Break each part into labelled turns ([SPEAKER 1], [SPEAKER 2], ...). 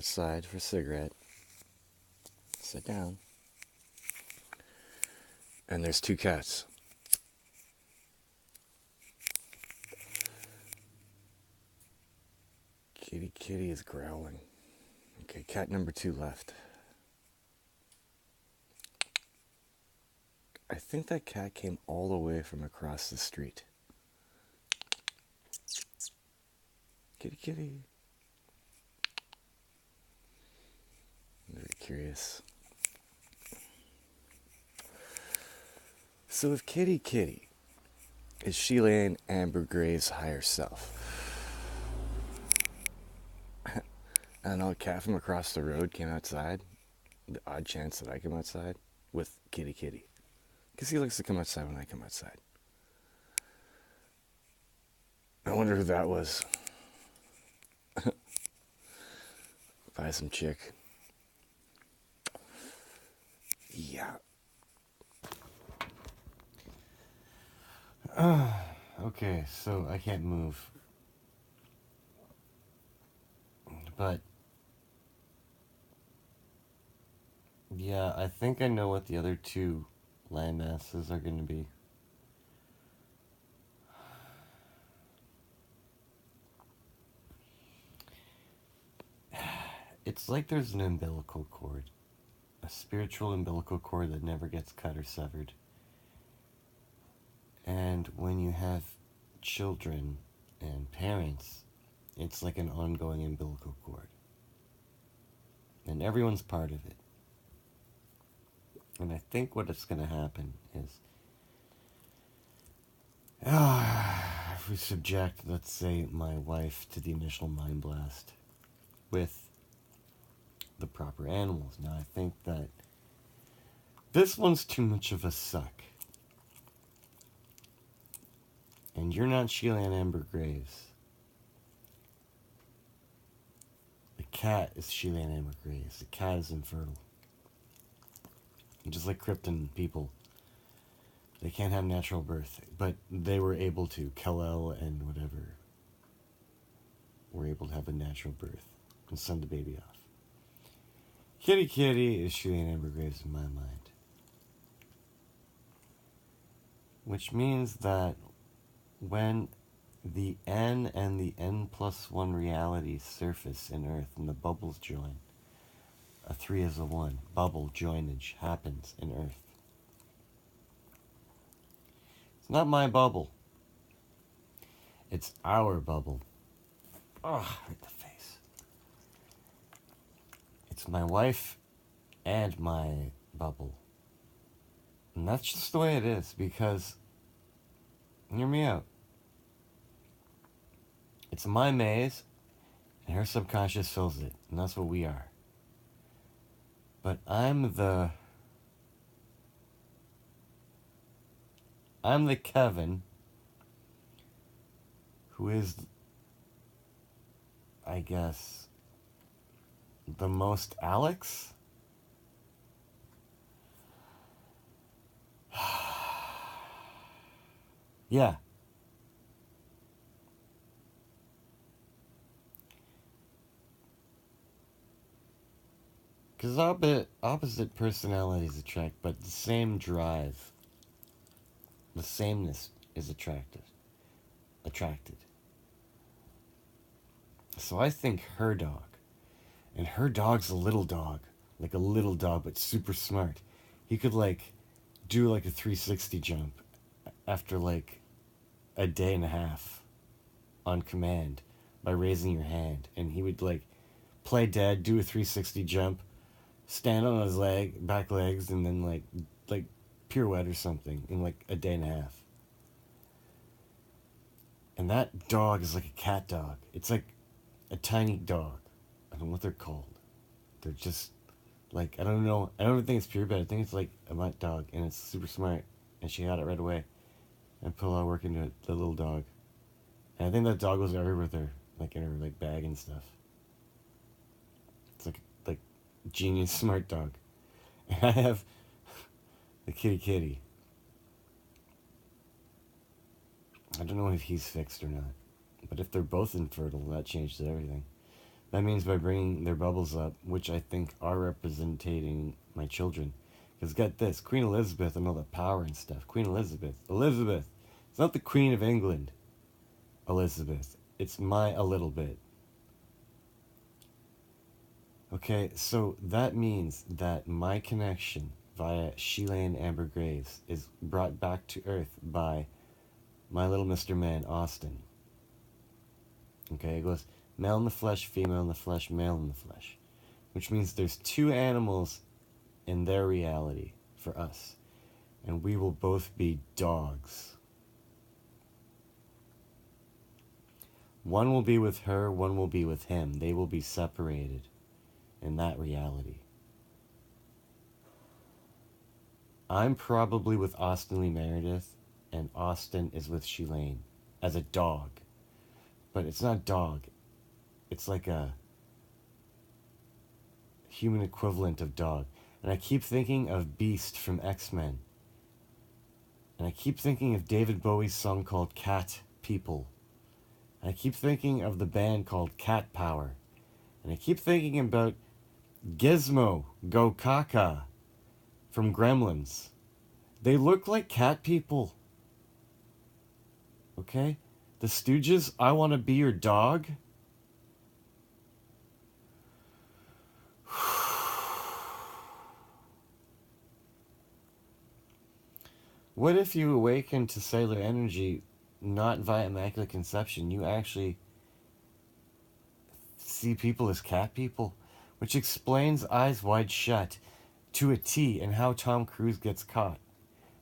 [SPEAKER 1] outside for a cigarette. Sit down. And there's two cats. Kitty is growling. Okay, cat number 2 left. I think that cat came all the way from across the street. Kitty. I'm very curious. So if Kitty is Sheila Ann Amber Gray's higher self, I don't know, a cat from across the road came outside, the odd chance that I come outside with Kitty. Because he likes to come outside when I come outside. I wonder who that was. Buy some chick. Yeah. Okay, so I can't move. But yeah, I think I know what the other two land masses are going to be. It's like there's an umbilical cord. A spiritual umbilical cord that never gets cut or severed. And when you have children and parents, it's like an ongoing umbilical cord. And everyone's part of it. And I think what is going to happen is, if we subject, let's say, my wife to the initial mind blast with the proper animals. Now, I think that this one's too much of a suck. And you're not Sheila Ann Amber Graves. The cat is Sheila Ann Amber Graves. The cat is infertile. And just like Krypton people, they can't have natural birth, but they were able to. Kal-El and whatever were able to have a natural birth and send the baby off. Kitty is Sheila Ann Amber Graves in my mind. Which means that when the N and the N+1 realities surface in Earth and the bubbles join, a 3 is a 1, bubble joinage happens in Earth. It's not my bubble. It's our bubble. Oh, right the face. It's my wife and my bubble. And that's just the way it is, because, hear me out. It's my maze, and her subconscious fills it, and that's what we are. But I'm the Kevin who is, I guess, the most Alex? Yeah. Because opposite personalities attract, but the same drive, the sameness is attracted. So I think her dog, and her dog's a little dog, like a little dog, but super smart. He could, like, do, like, a 360 jump after, like, a day and a half on command by raising your hand. And he would, like, play dead, do a 360 jump, stand on his back legs, and then, like pirouette or something in, like, a day and a half. And that dog is like a cat dog. It's like a tiny dog. I don't know what they're called. They're just, like, I don't know. I don't think it's purebred. I think it's like a mutt dog, and it's super smart. And she got it right away and put a lot of work into it, the little dog. And I think that dog was everywhere with her, like in her, like, bag and stuff. It's like genius smart dog. And I have the kitty. I don't know if he's fixed or not. But if they're both infertile, that changes everything. That means by bringing their bubbles up, which I think are representing my children. Because get this, Queen Elizabeth and all the power and stuff. Queen Elizabeth. Elizabeth. It's not the Queen of England, Elizabeth. It's my a little bit. Okay, so that means that my connection via Sheila and Amber Graves is brought back to Earth by my little Mr. Man, Austin. Okay, it goes male in the flesh, female in the flesh, male in the flesh. Which means there's two animals in their reality for us. And we will both be dogs. One will be with her, one will be with him. They will be separated in that reality. I'm probably with Austin Lee Meredith, and Austin is with Shelane as a dog. But it's not dog. It's like a human equivalent of dog. And I keep thinking of Beast from X-Men. And I keep thinking of David Bowie's song called Cat People. And I keep thinking of the band called Cat Power. And I keep thinking about Gizmo, Go Kaka from Gremlins. They look like cat people. Okay? The Stooges, I Want to Be Your Dog. What if you awaken to cellular energy not via immaculate conception? You actually see people as cat people, which explains Eyes Wide Shut to a T and how Tom Cruise gets caught.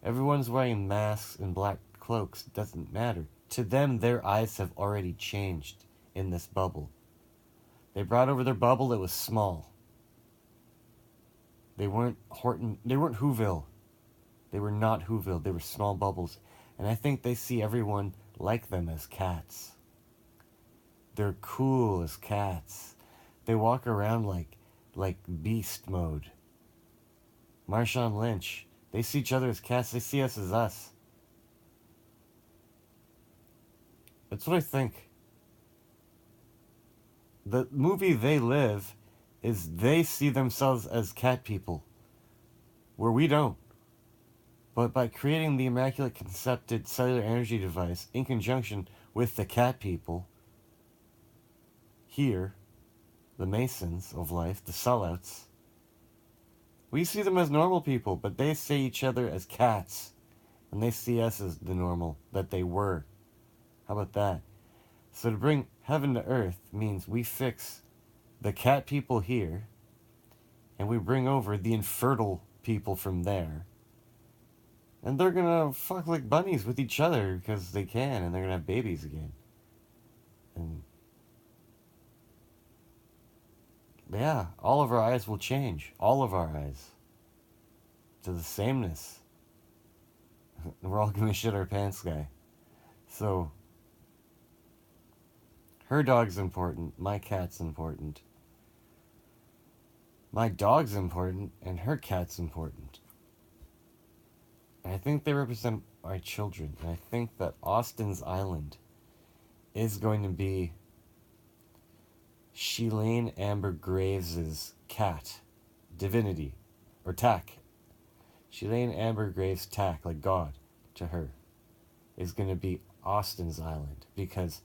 [SPEAKER 1] Everyone's wearing masks and black cloaks. It doesn't matter. To them, their eyes have already changed in this bubble. They brought over their bubble that was small. They weren't Horton. They weren't Whoville. They were not Whoville. They were small bubbles. And I think they see everyone like them as cats. They're cool as cats. They walk around like beast mode. Marshawn Lynch. They see each other as cats. They see us as us. That's what I think. The movie They Live is they see themselves as cat people, where we don't. But by creating the Immaculate Concepted cellular energy device in conjunction with the cat people, here, the Masons of life, the sellouts, we see them as normal people, but they see each other as cats, and they see us as the normal that they were. How about that? So to bring heaven to earth means we fix the cat people here, and we bring over the infertile people from there. And they're gonna fuck like bunnies with each other because they can, and they're gonna have babies again. And yeah, all of our eyes will change. All of our eyes. To the sameness. We're all gonna shit our pants, guy. So, her dog's important, my cat's important. My dog's important, and her cat's important. And I think they represent our children. And I think that Austin's Island is going to be Shelane Amber Graves' cat, divinity, or tack. Shelane Amber Graves' tack, like God, to her, is going to be Austin's Island. Because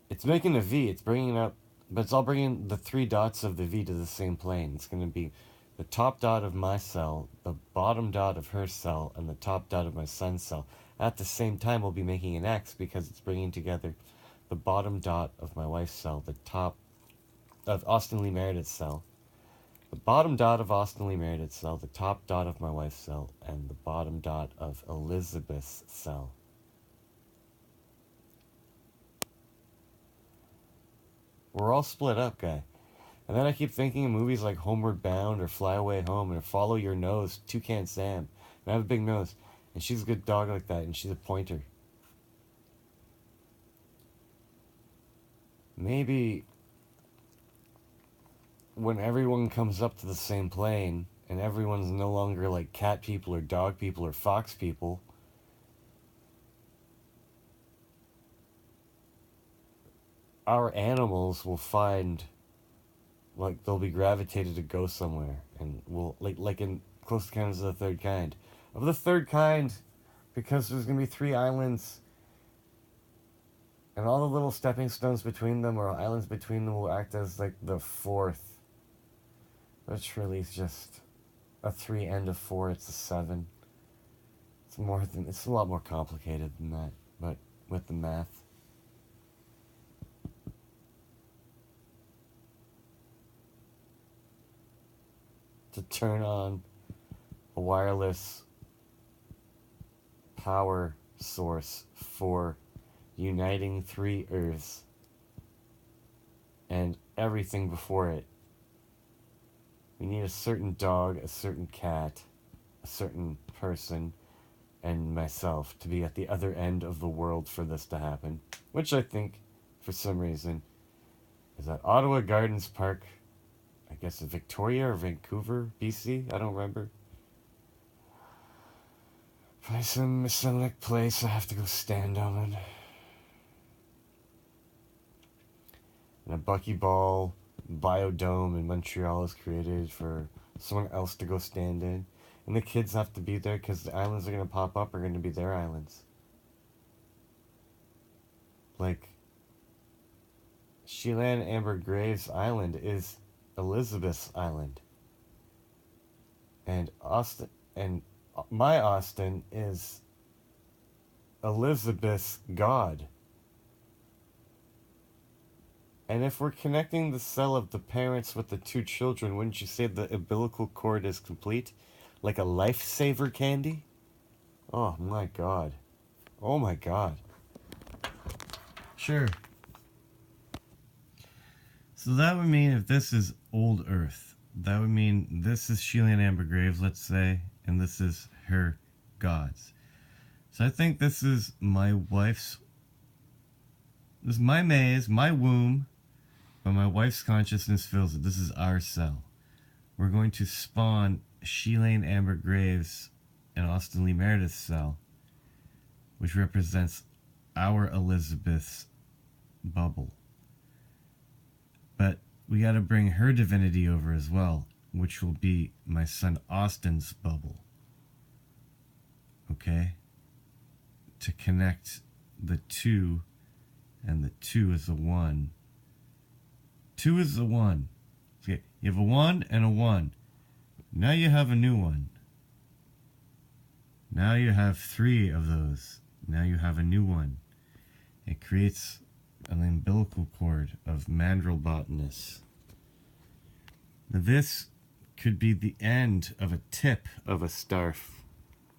[SPEAKER 1] it's making a V, it's bringing up, but it's all bringing the three dots of the V to the same plane. It's going to be the top dot of my cell, the bottom dot of her cell, and the top dot of my son's cell. At the same time, we'll be making an X because it's bringing together the bottom dot of my wife's cell, the top of Austin Lee Meredith's cell, the bottom dot of Austin Lee Meredith's cell, the top dot of my wife's cell, and the bottom dot of Elizabeth's cell. We're all split up, guy. And then I keep thinking of movies like Homeward Bound or Fly Away Home or Follow Your Nose, Toucan Sam. And I have a big nose. And she's a good dog like that, and she's a pointer. Maybe when everyone comes up to the same plane and everyone's no longer like cat people or dog people or fox people, our animals will find, like, they'll be gravitated to go somewhere, and will, like in Close Encounters of the Third Kind. Of the third kind, because there's going to be 3 islands, and all the little stepping stones between them, or islands between them, will act as, like, the 4th. Which really is just a 3 and a 4, it's a 7. It's a lot more complicated than that, but with the math. To turn on a wireless power source for uniting 3 Earths and everything before it, we need a certain dog, a certain cat, a certain person, and myself to be at the other end of the world for this to happen. Which I think, for some reason, is at Ottawa Gardens Park. I guess in Victoria or Vancouver, BC. I don't remember. Probably some Islamic place I have to go stand on. And a buckyball biodome in Montreal is created for someone else to go stand in. And the kids have to be there because the islands are going to pop up are going to be their islands. Like, Sheila Amber Graves Island is Elizabeth's Island. And Austin, and my Austin is Elizabeth's God. And if we're connecting the cell of the parents with the 2 children, wouldn't you say the umbilical cord is complete? Like a lifesaver candy? Oh my God. Oh my God. Sure. So that would mean if this is old Earth, that would mean this is Sheila Amber Graves, let's say, and this is her gods. So I think this is my wife's, this is my maze, my womb, but my wife's consciousness fills it. This is our cell. We're going to spawn Sheila Amber Graves and Austin Lee Meredith's cell, which represents our Elizabeth's bubble. But we got to bring her divinity over as well, which will be my son Austin's bubble. Okay? To connect the 2, and the 2 is a 1. 2 is a 1. Okay, you have a 1 and a 1. Now you have a new one. Now you have 3 of those. Now you have a new one. It creates an umbilical cord of mandrill botanists. Now this could be the end of a tip of a star.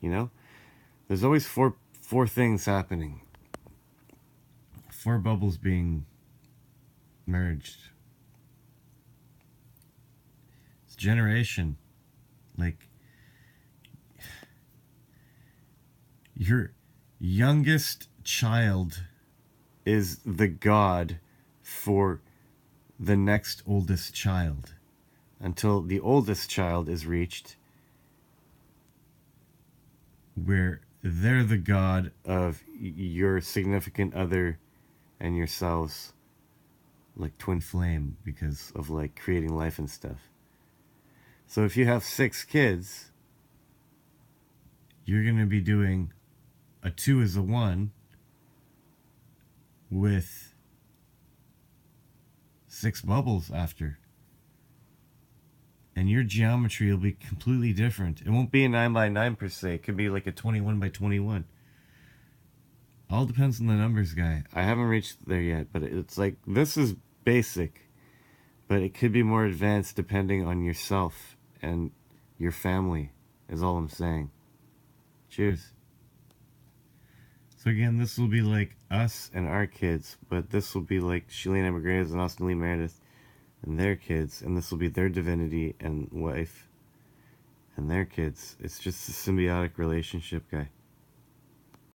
[SPEAKER 1] You know? There's always four things happening. 4 bubbles being merged. It's generation. Like, your youngest child is the god for the next oldest child until the oldest child is reached, where they're the god of your significant other and yourselves, like twin flame, because of like creating life and stuff. So if you have 6 kids, you're going to be doing a 2 is a 1 with 6 bubbles after. And your geometry will be completely different. It won't be a 9 by 9 per se. It could be like a 21 by 21. All depends on the numbers, guy. I haven't reached there yet, but it's like, this is basic, but it could be more advanced depending on yourself and your family, is all I'm saying. Cheers. So again, this will be like us and our kids, but this will be like Sheila Amber Graves and Austin Lee Meredith and their kids, and this will be their divinity and wife and their kids. It's just a symbiotic relationship, guy.